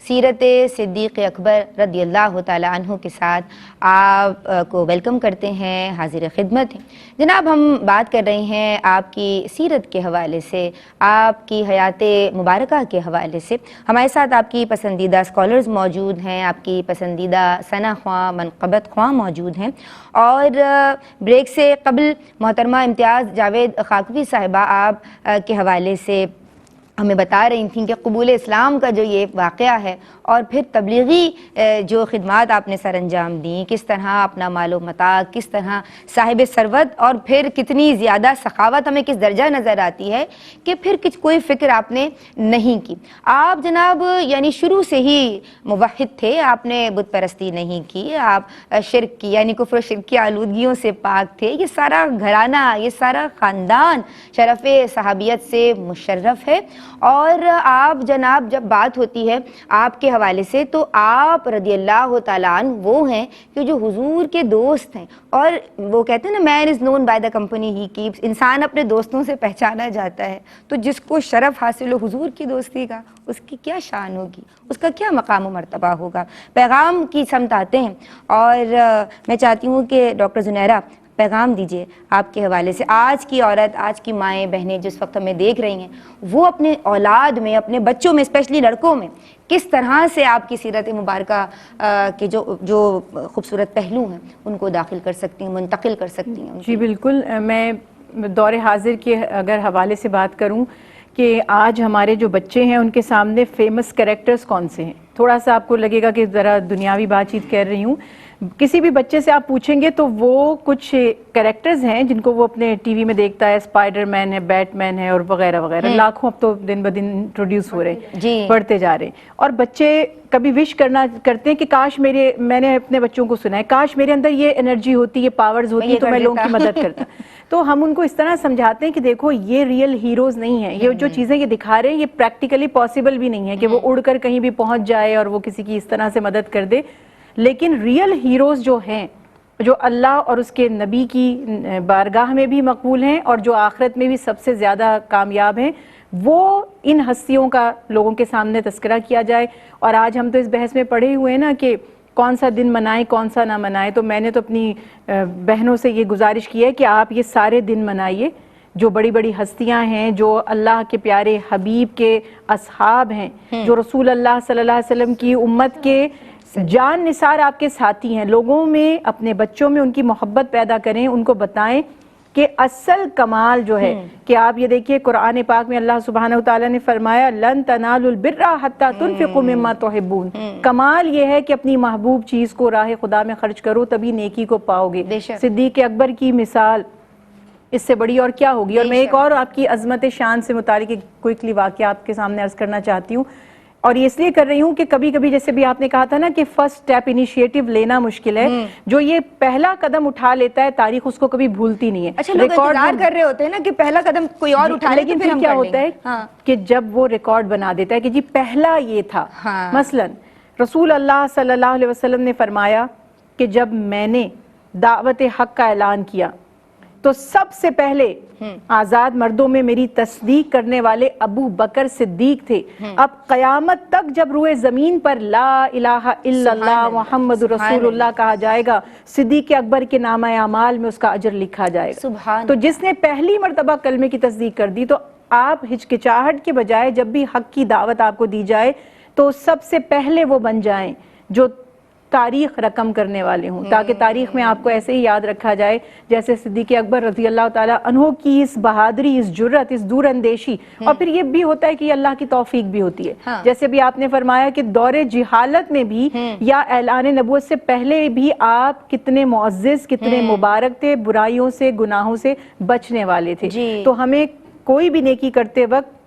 سیرت صدیق اکبر رضی اللہ تعالی عنہ کے ساتھ آپ کو ویلکم کرتے ہیں، حاضر خدمت ہیں. جناب ہم بات کر رہے ہیں آپ کی سیرت کے حوالے سے، آپ کی حیات مبارکہ کے حوالے سے. ہمارے ساتھ آپ کی پسندیدہ اسکالرز موجود ہیں، آپ کی پسندیدہ ثنا خواں منقبت خواں موجود ہیں. اور بریک سے قبل محترمہ امتیاز جاوید خاکوی صاحبہ آپ کے حوالے سے ہمیں بتا رہی تھیں کہ قبول اسلام کا جو یہ واقعہ ہے اور پھر تبلیغی جو خدمات آپ نے سر انجام دیں، کس طرح اپنا مال و متاع، کس طرح صاحب ثروت، اور پھر کتنی زیادہ سخاوت ہمیں کس درجہ نظر آتی ہے کہ پھر کوئی فکر آپ نے نہیں کی. آپ جناب یعنی شروع سے ہی موحد تھے، آپ نے بت پرستی نہیں کی، آپ شرک کی یعنی کفر و شرک کی آلودگیوں سے پاک تھے. یہ سارا گھرانہ، یہ سارا خاندان شرف صحابیت سے مشرف ہے. اور آپ جناب جب بات ہوتی ہے آپ کے حوالے سے تو آپ رضی اللہ تعالیٰ عنہ وہ ہیں کہ جو حضور کے دوست ہیں. اور وہ کہتے ہیں نا man is known by the company he keeps, انسان اپنے دوستوں سے پہچانا جاتا ہے. تو جس کو شرف حاصل ہو حضور کی دوستی کا، اس کی کیا شان ہوگی، اس کا کیا مقام و مرتبہ ہوگا. پیغام کی سمت آتے ہیں اور میں چاہتی ہوں کہ ڈاکٹر زنیرہ پیغام دیجئے آپ کے حوالے سے. آج کی عورت، آج کی مائیں بہنیں جس وقت ہمیں دیکھ رہی ہیں، وہ اپنے اولاد میں، اپنے بچوں میں، اسپیشلی لڑکوں میں کس طرح سے آپ کی سیرت مبارکہ کے جو خوبصورت پہلو ہیں ان کو داخل کر سکتی ہیں، منتقل کر سکتی ہیں. جی بالکل. میں دور حاضر کے اگر حوالے سے بات کروں کہ آج ہمارے جو بچے ہیں ان کے سامنے فیمس کریکٹرز کون سے ہیں. تھوڑا سا آپ کو لگے گا کہ ذرا دنیاوی بات چیت کر رہی ہوں. کسی بھی بچے سے آپ پوچھیں گے تو وہ کچھ کریکٹرز ہیں جن کو وہ اپنے ٹی وی میں دیکھتا ہے. اسپائڈر مین ہے, بیٹ مین ہے اور وغیرہ وغیرہ, لاکھوں اب تو دن بدن انٹروڈیوس ہو رہے ہیں, بڑھتے جا رہے ہیں. اور بچے کبھی وش کرتے ہیں کہ کاش میں نے اپنے بچوں کو سنا ہے, کاش میرے اندر یہ انرجی ہوتی, یہ پاورز ہوتی تو میں لوگوں کی مدد کرتا. تو ہم ان کو اس طرح سمجھاتے ہیں کہ دیکھو یہ ریئل ہیروز نہیں ہیں, یہ جو چیزیں یہ دکھا رہے ہیں یہ پریکٹیکلی پاسبل بھی نہیں ہے کہ وہ اڑ کر کہیں بھی پہنچ جائے اور وہ کسی کی اس طرح سے مدد کر دے. لیکن ریئل ہیروز جو ہیں, جو اللہ اور اس کے نبی کی بارگاہ میں بھی مقبول ہیں اور جو آخرت میں بھی سب سے زیادہ کامیاب ہیں, وہ ان ہستیوں کا لوگوں کے سامنے تذکرہ کیا جائے. اور آج ہم تو اس بحث میں پڑھے ہوئے ہیں نا کہ کون سا دن منائیں کون سا نہ منائیں. تو میں نے تو اپنی بہنوں سے یہ گزارش کی ہے کہ آپ یہ سارے دن منائیے. جو بڑی بڑی ہستیاں ہیں, جو اللہ کے پیارے حبیب کے اصحاب ہیں, جو رسول اللہ صلی اللہ علیہ وسلم کی امت کے جان نثار آپ کے ساتھی ہیں, لوگوں میں اپنے بچوں میں ان کی محبت پیدا کریں, ان کو بتائیں کہ اصل کمال جو ہے کہ آپ یہ دیکھیے قرآن پاک میں اللہ سبحانہ وتعالیٰ نے فرمایا لن تنالوا البر حتی تنفقوا مما تحبون. کمال یہ ہے کہ اپنی محبوب چیز کو راہ خدا میں خرچ کرو, تبھی نیکی کو پاؤ گے. صدیق اکبر کی مثال اس سے بڑی اور کیا ہوگی. اور میں ایک اور آپ کی عظمت شان سے متعلق ایک کوئکلی واقعہ آپ کے سامنے عرض کرنا چاہتی ہوں, اور یہ اس لیے کر رہی ہوں کہ کبھی کبھی جیسے بھی آپ نے کہا تھا نا کہ فرسٹ سٹیپ انیشیٹو لینا مشکل ہے, جو یہ پہلا قدم اٹھا لیتا ہے تاریخ اس کو کبھی بھولتی نہیں ہے. اچھا, لوگ انتظار کر رہے ہوتے ہیں نا کہ پہلا قدم کوئی اور اٹھا لے, لیکن پھر کیا ہوتا ہے کہ جب وہ ریکارڈ بنا دیتا ہے کہ جی پہلا یہ تھا. مثلا رسول اللہ صلی اللہ علیہ وسلم نے فرمایا کہ جب میں نے دعوت حق کا اعلان کیا تو سب سے پہلے آزاد مردوں میں میری تصدیق کرنے والے ابو بکر صدیق تھے. اب قیامت تک جب روئے زمین پر لا الہ الا اللہ محمد رسول اللہ کہا جائے گا, صدیق اکبر کے نامہ اعمال میں اس کا اجر لکھا جائے گا. تو جس نے پہلی مرتبہ کلمے کی تصدیق کر دی, تو آپ ہچکچاہٹ کے بجائے جب بھی حق کی دعوت آپ کو دی جائے تو سب سے پہلے وہ بن جائیں جو تاریخ رقم کرنے والے ہوں, تاکہ تاریخ میں آپ کو ایسے ہی یاد رکھا جائے جیسے صدیق اکبر رضی اللہ تعالیٰ عنہ کی اس بہادری, اس جرأت, اس دور اندیشی. اور پھر یہ بھی ہوتا ہے کہ اللہ کی توفیق بھی ہوتی ہے. جیسے بھی آپ نے فرمایا کہ دور جہالت میں بھی یا اعلان نبوت سے پہلے بھی آپ کتنے معزز, کتنے مبارک تھے, برائیوں سے, گناہوں سے بچنے والے تھے. تو ہمیں کوئی بھی نیکی کرتے وقت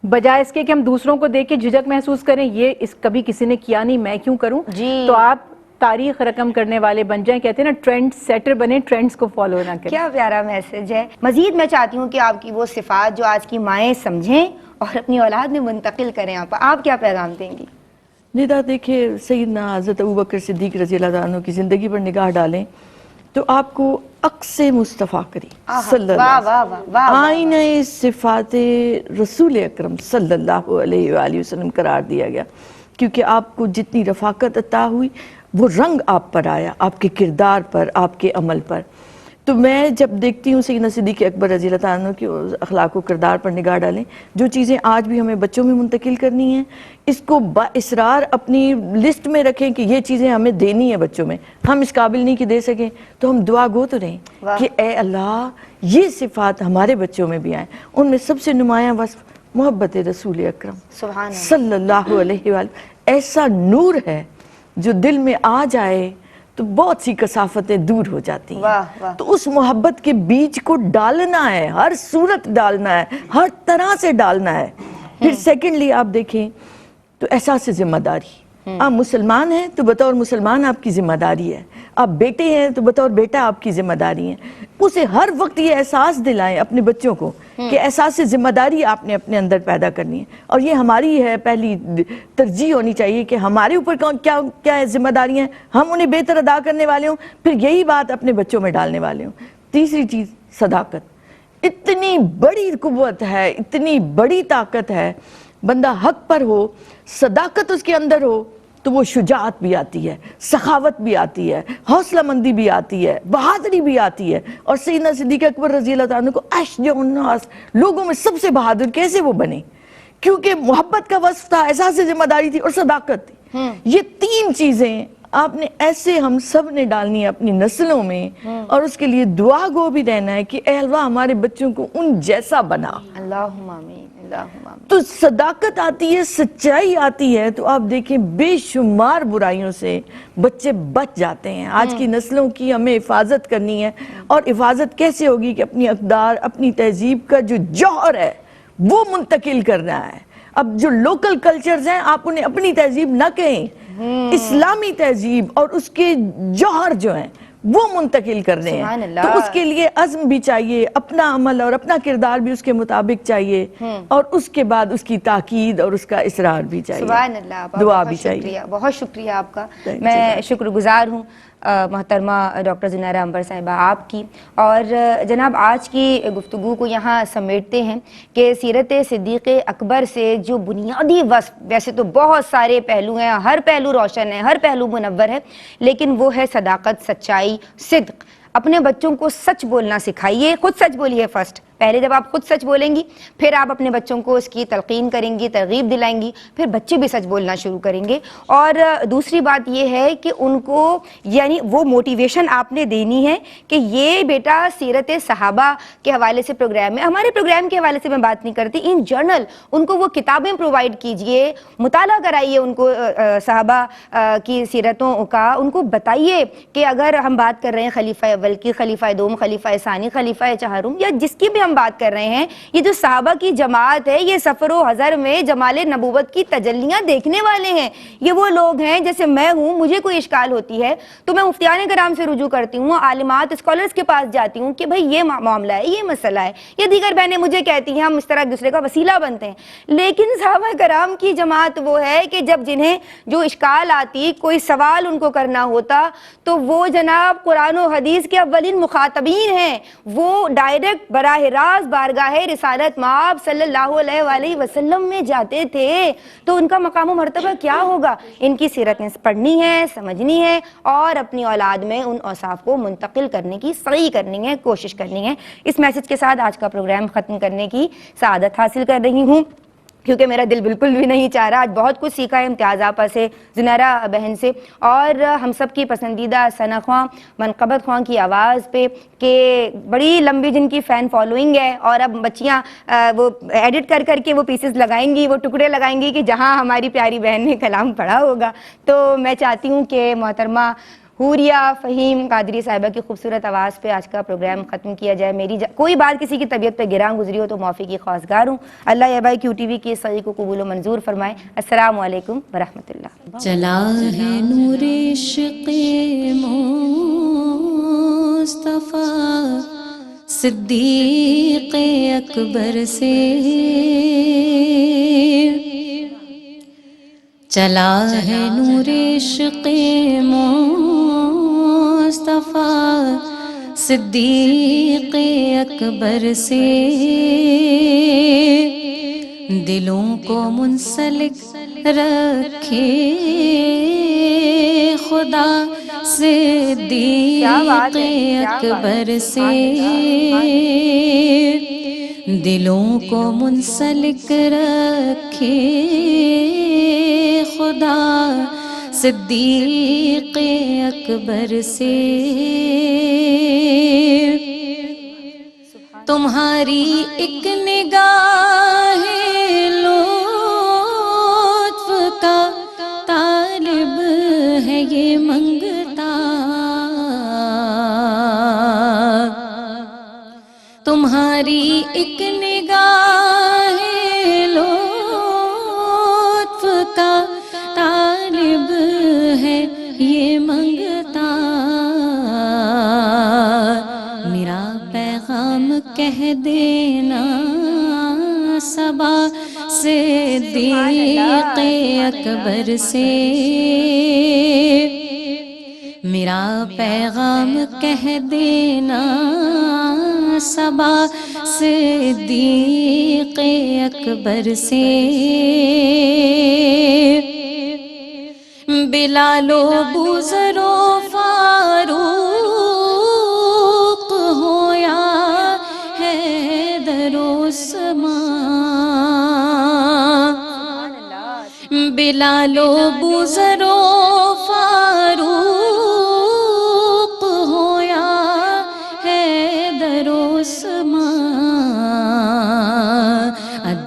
بجائے اس کے کہ ہم دوسروں کو دیکھ کے جھجک محسوس کریں, یہ کبھی کسی نے کیا نہیں میں کیوں کروں, تو آپ تاریخ رقم کرنے والے بن جائیں. کہتے ہیں نا ٹرینڈ سیٹر بنے, ٹرینڈز کو فالو نہ کریں. کیا پیارا میسج ہے. مزید میں چاہتی ہوں کہ آپ کی وہ صفات جو آج کی مائیں سمجھیں اور اپنی اولاد میں منتقل کریں, آپ کیا پیغام دیں گی؟ ندا دیکھیں, سیدنا حضرت ابوبکر صدیق رضی اللہ عنہ کی زندگی پر نگاہ ڈالیں تو آپ کو عکس مصطفیٰ کریم صلی اللہ علیہ وسلم, آئینہ صفات رسول اکرم صلی اللہ علیہ وآلہ وسلم قرار دیا گیا. کیونکہ آپ کو جتنی رفاقت عطا ہوئی وہ رنگ آپ پر آیا, آپ کے کردار پر, آپ کے عمل پر. تو میں جب دیکھتی ہوں سیدنا صدیق اکبر رضی اللہ عنہ کی اخلاق و کردار پر نگاہ ڈالیں, جو چیزیں آج بھی ہمیں بچوں میں منتقل کرنی ہیں, اس کو با اصرار اپنی لسٹ میں رکھیں کہ یہ چیزیں ہمیں دینی ہیں بچوں میں. ہم اس قابل نہیں کہ دے سکیں تو ہم دعا گو تو رہیں کہ اے اللہ یہ صفات ہمارے بچوں میں بھی آئیں. ان میں سب سے نمایاں وصف محبت رسول اکرم صلی اللہ علیہ وآلہ. ایسا نور ہے جو دل میں آ جائے تو بہت سی کثافتیں دور ہو جاتی ہیں. تو اس محبت کے بیج کو ڈالنا ہے, ہر صورت ڈالنا ہے, ہر طرح سے ڈالنا ہے. پھر سیکنڈلی آپ دیکھیں تو احساس ذمہ داری. آپ مسلمان ہیں تو بطور مسلمان آپ کی ذمہ داری ہے, آپ بیٹے ہیں تو بطور بیٹا آپ کی ذمہ داری ہے. اسے ہر وقت یہ احساس دلائیں اپنے بچوں کو کہ احساس ذمہ داری آپ نے اپنے اندر پیدا کرنی ہے. اور یہ ہماری ہے پہلی ترجیح ہونی چاہیے کہ ہمارے اوپر کیا ذمہ داری ہیں, ہم انہیں بہتر ادا کرنے والے ہوں, پھر یہی بات اپنے بچوں میں ڈالنے والے ہوں. تیسری چیز صداقت. اتنی بڑی قوت ہے, اتنی بڑی طاقت ہے. بندہ حق پر ہو, صداقت اس کے اندر ہو تو وہ شجاعت بھی آتی ہے, سخاوت بھی آتی ہے, حوصلہ مندی بھی آتی ہے, بہادری بھی آتی ہے. اور سیدنا صدیق اکبر رضی اللہ عنہ کو اشجع الناس, لوگوں میں سب سے بہادر کیسے وہ بنے؟ کیونکہ محبت کا وصف تھا, احساس ذمہ داری تھی اور صداقت تھی. یہ تین چیزیں آپ نے ایسے ہم سب نے ڈالنی ہے اپنی نسلوں میں, اور اس کے لیے دعا گو بھی رہنا ہے کہ اے اللہ ہمارے بچوں کو ان جیسا بنا. اللہم آمین. اللہم آمین۔ تو صداقت آتی ہے، سچائی آتی ہے، تو آپ دیکھیں بے شمار برائیوں سے بچے بچ جاتے ہیں۔ آج کی نسلوں کی ہمیں حفاظت کرنی ہے، اور حفاظت کیسے ہوگی کہ اپنی اقدار، اپنی تہذیب کا جو جوہر ہے وہ منتقل کرنا ہے۔ اب جو لوکل کلچرز ہیں، آپ انہیں اپنی تہذیب نہ کہیں، اسلامی تہذیب اور اس کے جوہر جو ہیں وہ منتقل کرنے سبحان ہیں۔ اللہ۔ تو اس کے لیے عزم بھی چاہیے، اپنا عمل اور اپنا کردار بھی اس کے مطابق چاہیے، اور اس کے بعد اس کی تاکید اور اس کا اصرار بھی چاہیے، سبحان اللہ، دعا بہت بھی چاہیے۔ شکریہ، بہت شکریہ آپ کا۔ Thank you، میں شکر گزار ہوں محترمہ ڈاکٹر زنیرہ عنبر صاحبہ آپ کی، اور جناب آج کی گفتگو کو یہاں سمیٹتے ہیں کہ سیرت صدیق اکبر سے جو بنیادی وصف، ویسے تو بہت سارے پہلو ہیں، ہر پہلو روشن ہے، ہر پہلو منور ہے، لیکن وہ ہے صداقت، سچائی، صدق۔ اپنے بچوں کو سچ بولنا سکھائیے، خود سچ بولیے فرسٹ، پہلے جب آپ خود سچ بولیں گی پھر آپ اپنے بچوں کو اس کی تلقین کریں گی، ترغیب دلائیں گی، پھر بچے بھی سچ بولنا شروع کریں گے۔ اور دوسری بات یہ ہے کہ ان کو یعنی وہ موٹیویشن آپ نے دینی ہے کہ یہ بیٹا سیرت صحابہ کے حوالے سے پروگرام ہے، ہمارے پروگرام کے حوالے سے میں بات نہیں کرتی، ان جنرل ان کو وہ کتابیں پرووائڈ کیجئے، مطالعہ کرائیے ان کو صحابہ کی سیرتوں کا، ان کو بتائیے کہ اگر ہم بات کر رہے ہیں خلیفہ اول کی، خلیفہ دوم، خلیفہ ثانی، خلیفہ چہارم، یا جس کی بھی ہم بات کر رہے ہیں، یہ جو صحابہ کی جماعت ہے، یہ سفر و حضر میں جمال نبوت کی تجلیاں دیکھنے والے ہیں۔ یہ وہ لوگ ہیں جیسے میں ہوں، مجھے کوئی اشکال ہوتی ہے تو میں مفتیان کرام سے رجوع کرتی ہوں، عالمات اسکالرز کے پاس جاتی ہوں کہ بھئی یہ معاملہ ہے، یہ مسئلہ ہے، یہ دیگر بہنیں مجھے کہتی ہیں، ہم اس طرح ایک دوسرے کا وسیلہ بنتے ہیں۔ لیکن صحابہ کرام کی جماعت وہ ہے کہ جب جنہیں جو اشکال آتی، کوئی سوال ان کو کرنا ہوتا، تو وہ جناب قرآن و حدیث کے اولین مخاطبین ہیں، وہ ڈائریکٹ براہ راست بارگاہ رسالت مآب صلی اللہ علیہ وآلہ وسلم میں جاتے تھے۔ تو ان کا مقام و مرتبہ کیا ہوگا؟ ان کی سیرتیں پڑھنی ہے، سمجھنی ہے، اور اپنی اولاد میں ان اوصاف کو منتقل کرنے کی سعی کرنی ہے، کوشش کرنی ہے۔ اس میسج کے ساتھ آج کا پروگرام ختم کرنے کی سعادت حاصل کر رہی ہوں، کیونکہ میرا دل بالکل بھی نہیں چاہ رہا۔ آج بہت کچھ سیکھا ہے امتیاز آپا سے، زنیرہ بہن سے، اور ہم سب کی پسندیدہ ثنا خواں، منقبت خواں کی آواز پہ، کہ بڑی لمبی جن کی فین فالوئنگ ہے، اور اب بچیاں وہ ایڈٹ کر کر کے وہ پیسز لگائیں گی، وہ ٹکڑے لگائیں گی کہ جہاں ہماری پیاری بہن نے کلام پڑھا ہوگا۔ تو میں چاہتی ہوں کہ محترمہ حوریہ فہیم قادری صاحبہ کی خوبصورت آواز پہ آج کا پروگرام ختم کیا جائے۔ میری کوئی بات کسی کی طبیعت پہ گراں گزری ہو تو معافی کی خواستگار ہوں۔ اللہ یہ بھائی کیو ٹی وی کی اس صحیح کو قبول و منظور فرمائے۔ السلام علیکم ورحمۃ اللہ۔ چلا ہے نور عشق مصطفیٰ صدیق اکبر سے، چلا ہے نور عشق مصطفیٰ صدیق اکبر سے، دلوں کو منسلک رکھے خدا صدیق اکبر سے، دلوں کو منسلک رکھے خدا صدیق اکبر سے، تمہاری ایک نگاہ لطف کا طالب ہے یہ منگتا، تمہاری ایک نگاہ لطف کا طالب ہے یہ منگتا، میرا پیغام کہہ دینا صبا صدیق اکبر سے، میرا پیغام کہہ دینا صبا صدیق اکبر سے، بلال و بوذر و فاروق ہو یا حیدر و عثمان، بلال و بوذر و فاروق ہو یا حیدر و عثمان،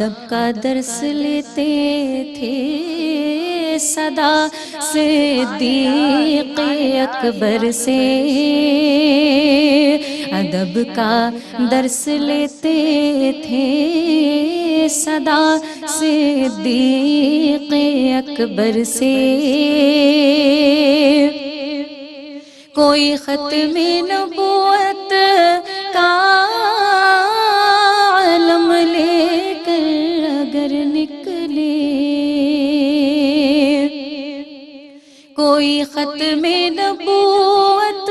ادب کا درس لیتے تھے صدا صدیق اکبر سے، ادب کا درس لیتے تھے صدا صدیق اکبر سے، کوئی ختم نبوت کا علم لے کر اگر نکلے، کوئی ختم نبوت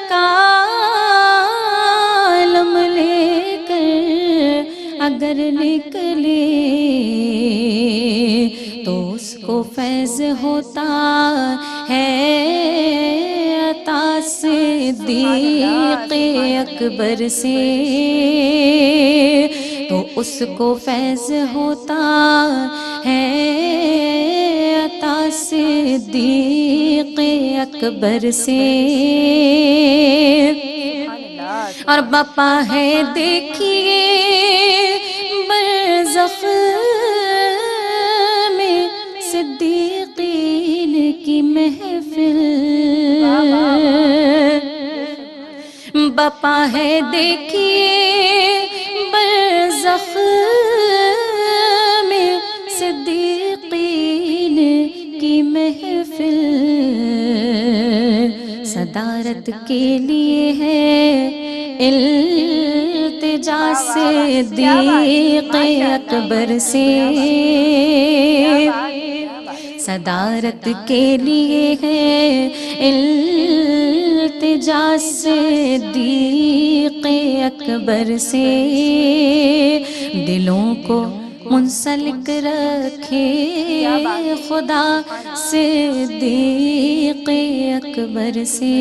کا علم لے کر اگر نکلے تو اس کو فیض ہوتا ہے عطا صدیق اکبر سے، تو اس کو فیض ہوتا ہے عطا صدیق اکبر سے، اور بپا ہے دیکھیے برزخ میں صدیقین کی محفل، بپا ہے دیکھیے برزخ میں صدیقین کی محفل، صدارت کے لیے ہے التجا صدیق اکبر سے، صدارت کے لیے ہے التجا صدیق اکبر سے، دلوں کو منسلک رکھے خدا صدیق اکبر سے۔